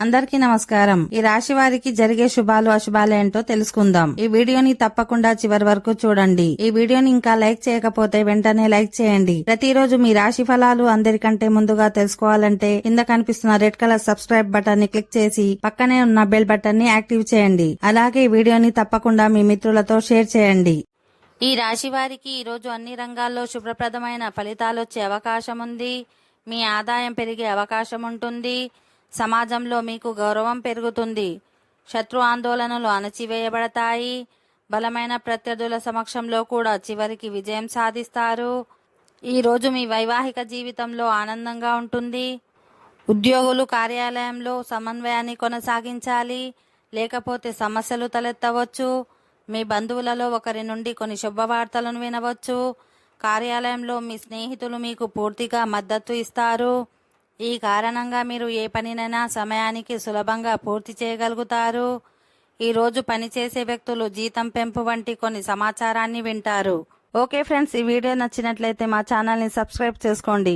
అందరికీ నమస్కారం. ఈ రాశి వారికి జరిగే శుభాలు అశుభాలు ఏంటో తెలుసుకుందాం. ఈ వీడియోని తప్పకుండా చివరి వరకు చూడండి. ఈ వీడియోని ఇంకా లైక్ చేయకపోతే వెంటనే లైక్ చేయండి. ప్రతిరోజు మీ రాశి ఫలాలు అందరికంటే ముందుగా తెలుసుకోవాలంటే కింద కనిపిస్తున్న రెడ్ కలర్ సబ్స్క్రైబ్ బటన్ ని క్లిక్ చేసి పక్కనే ఉన్న బెల్ బటన్ ని యాక్టివ్ చేయండి. అలాగే ఈ వీడియోని తప్పకుండా మీ మిత్రులతో షేర్ చేయండి. ఈ రాశి వారికి ఈరోజు అన్ని రంగాల్లో శుభప్రదమైన ఫలితాలు వచ్చే అవకాశం ఉంది. మీ ఆదాయం పెరిగే అవకాశం ఉంటుంది. సమాజంలో మీకు గౌరవం పెరుగుతుంది. శత్రు ఆందోళనలు అణచివేయబడతాయి. బలమైన ప్రత్యర్థుల సమక్షంలో కూడా చివరికి విజయం సాధిస్తారు. ఈరోజు మీ వైవాహిక జీవితంలో ఆనందంగా ఉంటుంది. ఉద్యోగులు కార్యాలయంలో సమన్వయాన్ని కొనసాగించాలి, లేకపోతే సమస్యలు తలెత్తవచ్చు. మీ బంధువులలో ఒకరి నుండి కొన్ని శుభవార్తలను వినవచ్చు. కార్యాలయంలో మీ స్నేహితులు మీకు పూర్తిగా మద్దతు ఇస్తారు. ఈ కారణంగా మీరు ఏ పనినైనా సమయానికి సులభంగా పూర్తి చేయగలుగుతారు. ఈరోజు పనిచేసే వ్యక్తులు జీతం పెంపు వంటి కొన్ని సమాచారాన్ని వింటారు. ఓకే ఫ్రెండ్స్, ఈ వీడియో నచ్చినట్లయితే మా ఛానల్ని సబ్స్క్రైబ్ చేసుకోండి.